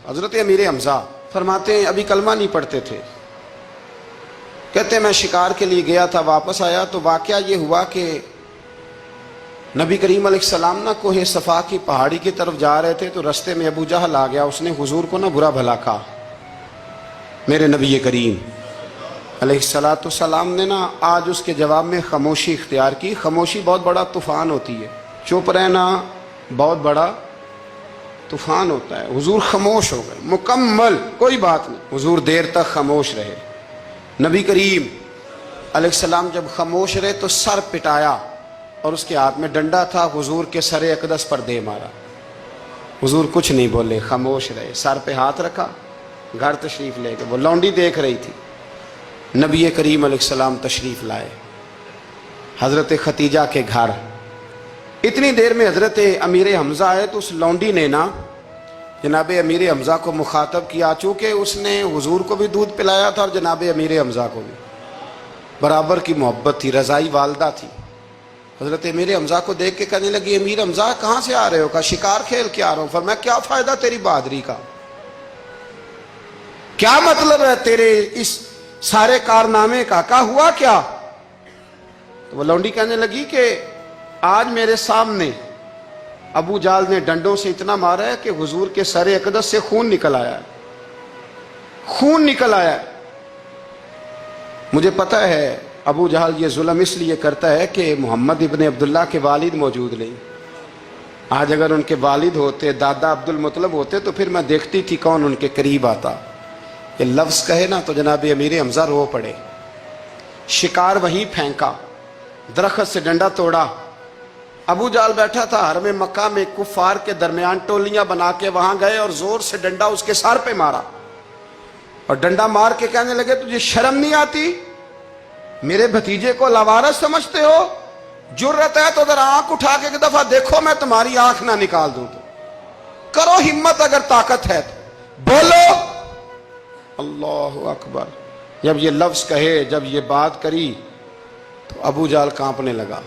حضرت امیر حمزہ فرماتے ہیں ابھی کلمہ نہیں پڑھتے تھے، کہتے ہیں میں شکار کے لیے گیا تھا، واپس آیا تو واقعہ یہ ہوا کہ نبی کریم علیہ السلام نہ کوہ صفا کی پہاڑی کی طرف جا رہے تھے تو رستے میں ابو جہل آ گیا، اس نے حضور کو نہ برا بھلا کہا۔ میرے نبی کریم علیہ السلام نے نا آج اس کے جواب میں خاموشی اختیار کی۔ خاموشی بہت بڑا طوفان ہوتی ہے، چپ رہنا بہت بڑا طوفان ہوتا ہے۔ حضور خاموش ہو گئے، مکمل کوئی بات نہیں، حضور دیر تک خاموش رہے۔ نبی کریم علیہ السلام جب خاموش رہے تو سر پٹایا اور اس کے ہاتھ میں ڈنڈا تھا، حضور کے سر اقدس پر دے مارا۔ حضور کچھ نہیں بولے، خاموش رہے، سر پہ ہاتھ رکھا، گھر تشریف لے گئے۔ وہ لونڈی دیکھ رہی تھی، نبی کریم علیہ السلام تشریف لائے حضرت ختیجہ کے گھر۔ اتنی دیر میں حضرت امیر حمزہ آئے تو اس لونڈی نے نا جناب امیر حمزہ کو مخاطب کیا، چونکہ اس نے حضور کو بھی دودھ پلایا تھا اور جناب امیر حمزہ کو بھی برابر کی محبت تھی، رضائی والدہ تھی۔ حضرت امیر حمزہ کو دیکھ کے کہنے لگی امیر حمزہ کہاں سے آ رہے ہو؟ کہا شکار کھیل کے آ رہا ہوں۔ فرمایا کیا فائدہ تیری بہادری کا، کیا مطلب ہے تیرے اس سارے کارنامے کا، کہا ہوا کیا؟ تو وہ لونڈی کہنے لگی کہ آج میرے سامنے ابو جال نے ڈنڈوں سے اتنا مارا ہے کہ حضور کے سر اقدس سے خون نکل آیا ہے، خون نکل آیا ہے۔ مجھے پتہ ہے ابو جہل یہ ظلم اس لیے کرتا ہے کہ محمد ابن عبداللہ کے والد موجود نہیں۔ آج اگر ان کے والد ہوتے، دادا عبد المطلب ہوتے تو پھر میں دیکھتی تھی کون ان کے قریب آتا۔ یہ لفظ کہے نا تو جناب امیر حمزہ رو پڑے، شکار وہیں پھینکا، درخت سے ڈنڈا توڑا۔ ابو جال بیٹھا تھا حرم مکہ میں، کفار کے درمیان ٹولیاں بنا کے وہاں گئے اور زور سے ڈنڈا اس کے سر پہ مارا، اور ڈنڈا مار کے کہنے لگے تجھے شرم نہیں آتی؟ میرے بھتیجے کو لاوارث سمجھتے ہو؟ جرت ہے تو ذرا آنکھ اٹھا کے ایک دفعہ دیکھو، میں تمہاری آنکھ نہ نکال دوں تو کرو ہمت، اگر طاقت ہے تو بولو۔ اللہ اکبر۔ جب یہ لفظ کہے، جب یہ بات کری تو ابو جال کانپنے لگا۔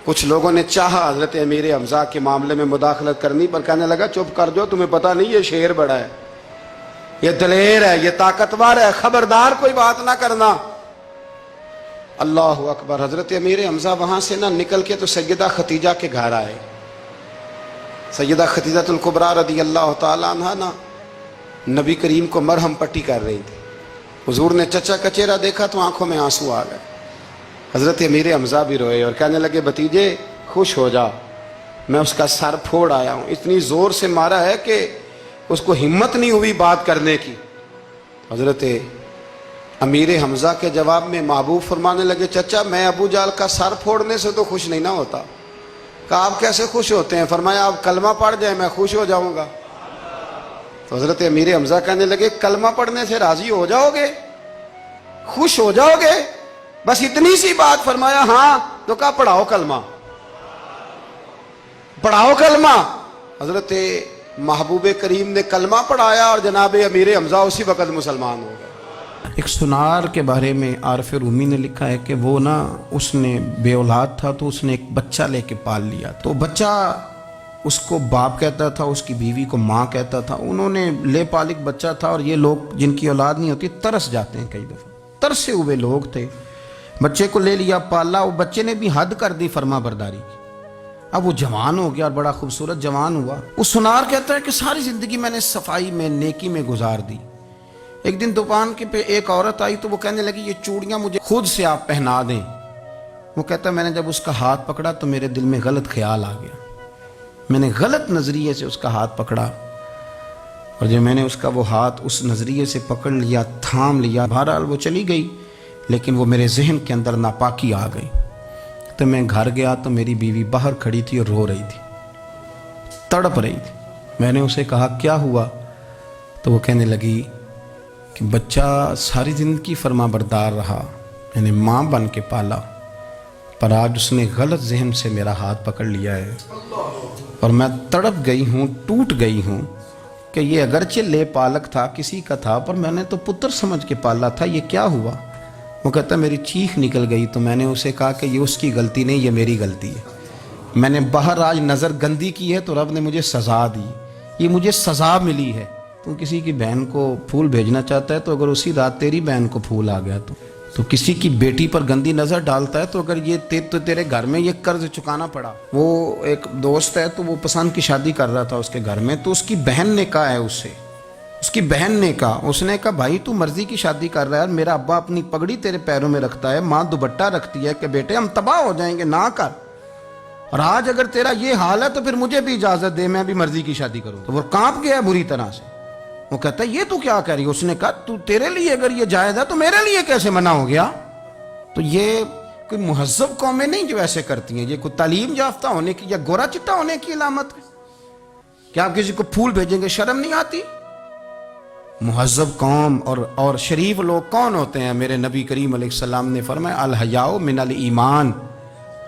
کچھ لوگوں نے چاہا حضرت امیر حمزہ کے معاملے میں مداخلت کرنی، پر کہنے لگا چپ کر جو، تمہیں پتہ نہیں یہ شیر بڑا ہے، یہ دلیر ہے، یہ طاقتور ہے، خبردار کوئی بات نہ کرنا۔ اللہ اکبر۔ حضرت امیر حمزہ وہاں سے نہ نکل کے تو سیدہ ختیجہ کے گھر آئے۔ سیدہ ختیجہ الکبریٰ رضی اللہ تعالیٰ عنہ نا نبی کریم کو مرہم پٹی کر رہی تھی۔ حضور نے چچا کا چہرہ دیکھا تو آنکھوں میں آنسو آ گئے۔ حضرت امیر حمزہ بھی روئے اور کہنے لگے بھتیجے خوش ہو جا، میں اس کا سر پھوڑ آیا ہوں۔ اتنی زور سے مارا ہے کہ اس کو ہمت نہیں ہوئی بات کرنے کی۔ حضرت امیر حمزہ کے جواب میں محبوب فرمانے لگے چچا میں ابو جال کا سر پھوڑنے سے تو خوش نہیں نہ ہوتا۔ کہا آپ کیسے خوش ہوتے ہیں؟ فرمایا آپ کلمہ پڑھ جائیں میں خوش ہو جاؤں گا۔ تو حضرت امیر حمزہ کہنے لگے کلمہ پڑھنے سے راضی ہو جاؤ گے، خوش ہو جاؤ گے، بس اتنی سی بات؟ فرمایا ہاں۔ تو کہا پڑھاؤ کلمہ، پڑھاؤ کلمہ۔ حضرت محبوب کریم نے کلمہ پڑھایا اور جناب امیر حمزہ اسی وقت مسلمان ہو گئے۔ ایک سنار کے بارے میں عارف رومی نے لکھا ہے کہ وہ نا اس نے بے اولاد تھا تو اس نے ایک بچہ لے کے پال لیا، تو بچہ اس کو باپ کہتا تھا، اس کی بیوی کو ماں کہتا تھا۔ انہوں نے لے پالک بچہ تھا، اور یہ لوگ جن کی اولاد نہیں ہوتی ترس جاتے ہیں، کئی دفعہ ترسے ہوئے لوگ تھے۔ بچے کو لے لیا، پالا، وہ بچے نے بھی حد کر دی فرما برداری کی۔ اب وہ جوان ہو گیا اور بڑا خوبصورت جوان ہوا۔ وہ سنار کہتا ہے کہ ساری زندگی میں نے صفائی میں، نیکی میں گزار دی۔ ایک دن دکان کے پہ ایک عورت آئی تو وہ کہنے لگی یہ چوڑیاں مجھے خود سے آپ پہنا دیں۔ وہ کہتا ہے میں نے جب اس کا ہاتھ پکڑا تو میرے دل میں غلط خیال آ گیا، میں نے غلط نظریے سے اس کا ہاتھ پکڑا، اور جب میں نے اس کا وہ ہاتھ اس نظریے سے پکڑ لیا، تھام لیا، بہرحال وہ چلی گئی، لیکن وہ میرے ذہن کے اندر ناپاکی آ گئی۔ تو میں گھر گیا تو میری بیوی باہر کھڑی تھی اور رو رہی تھی، تڑپ رہی تھی۔ میں نے اسے کہا کیا ہوا؟ تو وہ کہنے لگی کہ بچہ ساری زندگی فرما بردار رہا، میں نے ماں بن کے پالا، پر آج اس نے غلط ذہن سے میرا ہاتھ پکڑ لیا ہے، اور میں تڑپ گئی ہوں، ٹوٹ گئی ہوں کہ یہ اگرچہ لے پالک تھا، کسی کا تھا، پر میں نے تو پتر سمجھ کے پالا تھا، یہ کیا ہوا؟ وہ کہتا میری چیخ نکل گئی۔ تو میں نے اسے کہا کہ یہ اس کی غلطی نہیں، یہ میری غلطی ہے، میں نے باہر آج نظر گندی کی ہے تو رب نے مجھے سزا دی، یہ مجھے سزا ملی ہے، तू किसी की बहन को फूल भेजना चाहता है तो अगर उसी रात तेरी बहन को फूल आ गया तो किसी की बेटी पर गंदी नज़र डालता है तो अगर ये तो तेरे घर में ये कर्ज चुकाना पड़ा। वो एक दोस्त है तो वो पसंद की शादी कर रहा था उसके घर में, तो उसकी बहन ने कहा है उससे, उसकी बहन ने कहा, उसने कहा भाई तू मर्जी की शादी कर रहा है, मेरा अब्बा अपनी पगड़ी तेरे पैरों में रखता है, माँ दुपट्टा रखती है कि बेटे हम तबाह हो जाएंगे ना कर, और आज अगर तेरा ये हाल है तो फिर मुझे भी इजाजत दे, मैं भी मर्जी की शादी करूँ। तो वो कांप गया बुरी तरह से। वो कहता है ये तू क्या कह रही है? उसने कहा तू तेरे लिए अगर ये जायज है तो मेरे लिए कैसे मना हो गया? तो ये कोई मुहज्जब कौमें नहीं जो ऐसे करती हैं, ये कोई तालीम याफ्ता होने की या गोरा चिट्टा होने की अलामत है? क्या आप किसी को फूल भेजेंगे, शर्म नहीं आती? मुहज्जब कौम और शरीफ लोग कौन होते हैं? मेरे नबी करीम अलैहिस्सलाम ने फरमाया अल हयाउ मिनल ईमान,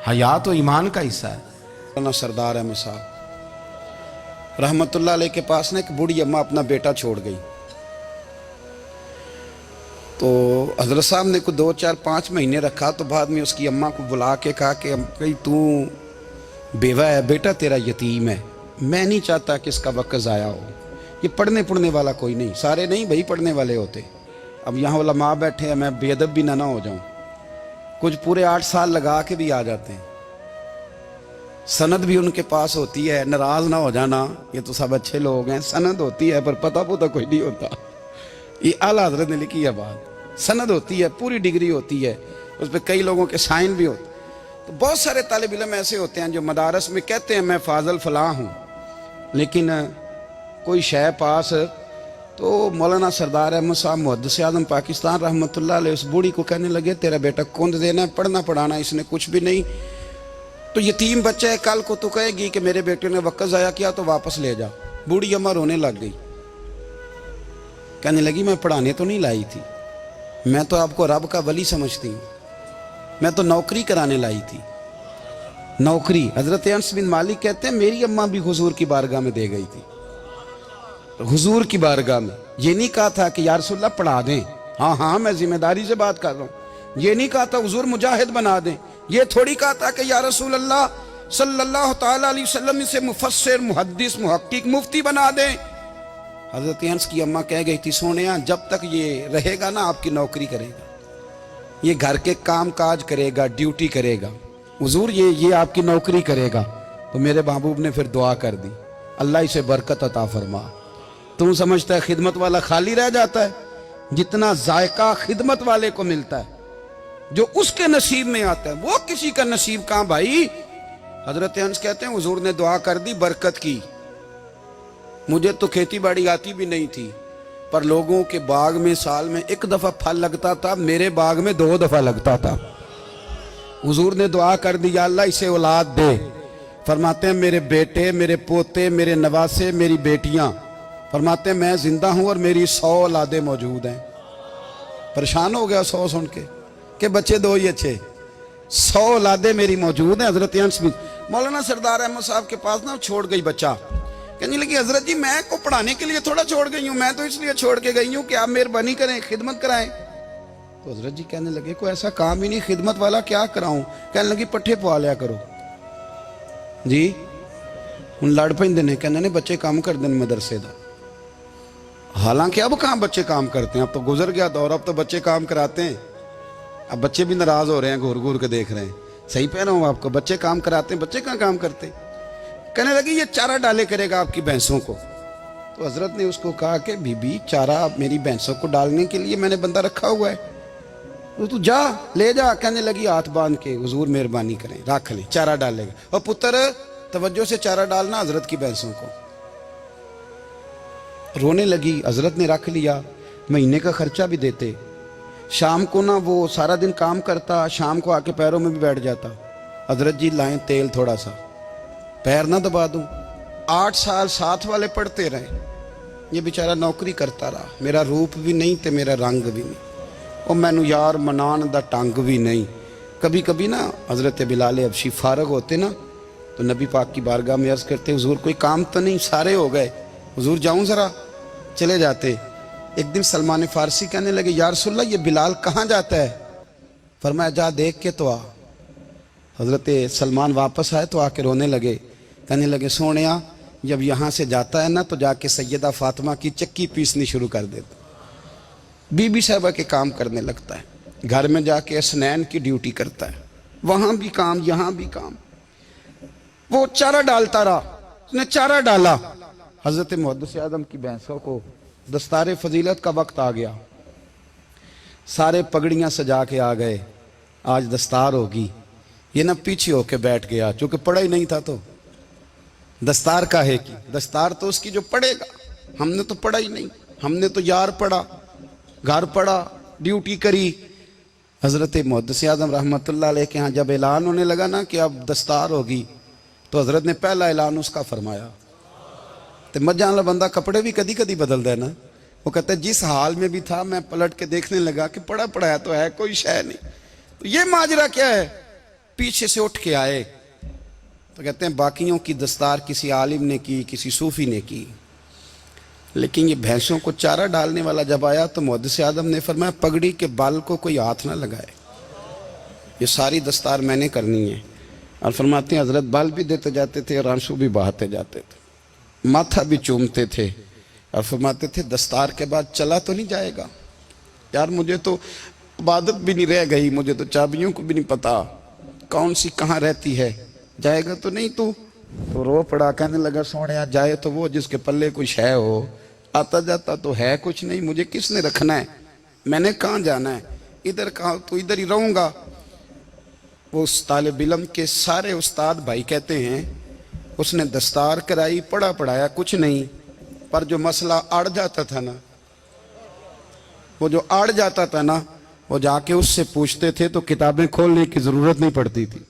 हया तो ईमान का हिस्सा है। सरदार अहमद साहब रहमतुल्लाह अलैह के पास ना एक बूढ़ी अम्मा अपना बेटा छोड़ गई, तो हजरत साहब ने को 2, 4, 5 महीने रखा, तो बाद में उसकी अम्मा को बुला के कहा कि तू बेवा है, बेटा तेरा यतीम है, मैं नहीं चाहता कि इसका वक्त ज़ाया हो, ये पढ़ने वाला कोई नहीं, सारे नहीं भाई पढ़ने वाले होते, अब यहाँ उलमा बैठे हैं, मैं बेअदब भी ना हो जाऊँ, कुछ पूरे 8 साल लगा के भी आ जाते हैं, सनद भी उनके पास होती है, नाराज ना हो जाना, ये तो सब अच्छे लोग हैं, सनद होती है पर पता पुता कोई नहीं होता, ये आला हजरत ने लिखी है बात, सनद होती है, पूरी डिग्री होती है, उस पर कई लोगों के साइन भी होते। तो बहुत सारे तालिब इल्म ऐसे होते हैं जो मदारस में कहते हैं मैं फाजल फलां हूँ, लेकिन कोई शय पास, तो मौलाना सरदार अहमद साहब मुहद्दिस आज़म पाकिस्तान रहमतुल्लाह अलैह उस बूढ़ी को कहने लगे तेरा बेटा कौन देना है, पढ़ना पढ़ाना इसने कुछ भी नहीं, तो यतीम बच्चा है, कल को तो कहेगी कि मेरे बेटे ने वक्त ज़ाया किया तो वापस ले जा। बूढ़ी अम्मा रोने लग गई, कहने लगी मैं पढ़ाने तो नहीं लाई थी, मैं तो आपको रब का वली समझती हूँ, मैं तो नौकरी कराने लाई थी, नौकरी। हजरत अनस बिन मालिक कहते हैं मेरी अम्मा भी हुजूर की बारगाह में दे गई थी, हुजूर की बारगाह में, ये नहीं कहा था कि या रसूलल्लाह पढ़ा दें, हाँ हाँ मैं जिम्मेदारी से बात कर रहा हूँ, ये नहीं कहा था हुजूर मुजाहिद बना दें, ये थोड़ी कहा था कि या रसूलल्लाह सल्लल्लाहु ताला अलैहि वसल्लम से मुफस्सिर मुहद्दिस मुहक्किक मुफ्ती बना दें। हजरत अनस की अम्मा कह गई थी सोनिया जब तक ये रहेगा ना आपकी नौकरी करेगा, ये घर के काम काज करेगा, ड्यूटी करेगा, हुजूर ये आपकी नौकरी करेगा। तो मेरे महबूब ने फिर दुआ कर दी अल्लाह इसे बरकत अता फरमा। तुम समझता है खिदमत वाला खाली रह जाता है? जितना जायका खिदमत वाले को मिलता है, जो उसके नसीब में आता है, वो किसी का नसीब कहां भाई। हजरत अनस कहते हैं हुजूर ने दुआ कर दी, बरकत की। मुझे तो खेती बाड़ी आती भी नहीं थी, पर लोगों के बाग में साल में 1 दफा फल लगता था, मेरे बाग में 2 दफा लगता था। हुजूर ने दुआ कर दी अल्लाह इसे औलाद दे। फरमाते हैं मेरे बेटे, मेरे पोते, मेरे नवासे, मेरी बेटियां, फरमाते हैं मैं जिंदा हूं और मेरी 100 औलादें मौजूद हैं। परेशान हो गया 100 सुन के बच्चे 2 ही अच्छे, 100 औलादें मेरी मौजूद हैं। हजरत अनस बिन मौलाना सरदार अहमद साहब के पास ना छोड़ गई बच्चा, कहने लगी हजरत जी मैं को पढ़ाने के लिए थोड़ा छोड़ गई हूँ, मैं तो इसलिए छोड़ के गई हूँ कि आप मेहरबानी करें, खिदमत कराएं। तो हजरत जी कहने लगे कोई ऐसा काम ही नहीं, खिदमत वाला क्या कराऊं? कहने लगी पट्ठे पवा लिया करो जी। हूँ लड़ पेंदे ने, कहने ने बच्चे काम कर दें मदरसे का। हालांकि अब कहाँ बच्चे काम करते हैं, अब तो गुजर गया दौर, अब तो बच्चे काम कराते हैं। अब बच्चे भी नाराज हो रहे हैं, घूर घूर के देख रहे हैं। सही कह रहा हूँ आपको, बच्चे काम कराते हैं, बच्चे कहाँ काम करते। कहने लगी ये चारा डाले करेगा आपकी भैंसों को। तो हजरत ने उसको कहा कि बीबी चारा मेरी भैंसों को डालने के लिए मैंने बंदा रखा हुआ है, तो तू जा ले जा। कहने लगी हाथ बांध के हुजूर मेहरबानी करें रख ले, चारा डालेगा। और पुत्र तवज्जो से चारा डालना हजरत की भैंसों को। रोने लगी, हजरत ने रख लिया, महीने का खर्चा भी देते। शाम को ना वो सारा दिन काम करता, शाम को आके पैरों में भी बैठ जाता, हजरत जी लाएं तेल थोड़ा सा, पैर ना दबा दूं। 8 साल साथ वाले पढ़ते रहे, ये बेचारा नौकरी करता रहा, मेरा रूप भी नहीं ते मेरा रंग भी नहीं, और मैनू यार मनान दा टंग भी नहीं। कभी कभी ना हजरत बिलाल हबशी फारग होते ना, तो नबी पाक की बारगाह में अर्ज करते हुजूर कोई काम तो नहीं, सारे हो गए, हुजूर जाऊं जरा, चले जाते। एक दिन सलमान फारसी कहने लगे या रसूलल्लाह ये बिलाल कहाँ जाता है? फरमाया जा देख के तो आ। हजरत सलमान वापस आए तो आके रोने लगे, कहने लगे सोनिया जब यहाँ से जाता है ना तो जाके सैयदा फातिमा की चक्की पीसनी शुरू कर देता, बीबी साहबा के काम करने लगता है, घर में जाके स्नैन की ड्यूटी करता है, वहाँ भी काम यहाँ भी काम। वो चारा डालता रहा, उसने चारा डाला, हज़रत मुहद्दिस आदम की भैंसों को दस्तार फजीलत का वक्त आ गया, सारे पगड़ियाँ सजा के आ गए, आज दस्तार होगी। ये ना पीछे होके बैठ गया, चूँकि पढ़ा ही नहीं था तो दस्तार काहे की, दस्तार तो उसकी जो पढ़ेगा, हमने तो पढ़ा ही नहीं, हमने तो यार पढ़ा, घर पढ़ा, ड्यूटी करी। हज़रत मुहद्दिस आदम रहमतुल्लाह अलैह के यहाँ जब ऐलान होने लगा ना कि अब दस्तार होगी, तो हज़रत ने पहला ऐलान उसका फरमाया। तो मजान वाला बंदा कपड़े भी कदी कदी बदल दे ना, वो कहता है जिस हाल में भी था मैं पलट के देखने लगा कि पढ़ा पढ़ाया तो है, कोई शय नहीं, तो ये माजरा क्या है। पीछे से उठ के आए तो कहते हैं बाकियों की दस्तार किसी आलिम ने की, किसी सूफी ने की, लेकिन ये भैंसों को चारा डालने वाला जब आया तो मुहद्दिस आदम ने फरमाया पगड़ी के बाल को कोई हाथ ना लगाए, ये सारी दस्तार मैंने करनी है। और फरमाते हैं हजरत बाल भी देते जाते थे और आंसू भी बहाते जाते थे, माथा भी चूमते थे और फरमाते थे दस्तार के बाद चला तो नहीं जाएगा यार, मुझे तो इबादत भी नहीं रह गई, मुझे तो चाबियों को भी नहीं पता कौन सी कहाँ रहती है, जाएगा तो नहीं तू। तो रो पड़ा, कहने लगा सोने जाए तो वो जिसके पल्ले कुछ है हो, आता जाता तो है कुछ नहीं, मुझे किसने रखना है, मैंने कहाँ जाना है, इधर कहाँ, तो इधर ही रहूँगा। वो उस तालिब इल्म के सारे उस्ताद भाई कहते हैं उसने दस्तार कराई, पढ़ा पढ़ाया कुछ नहीं, पर जो मसला अड़ जाता था ना, वो जो अड़ जाता था ना, वो जाके उससे पूछते थे तो किताबें खोलने की ज़रूरत नहीं पड़ती थी।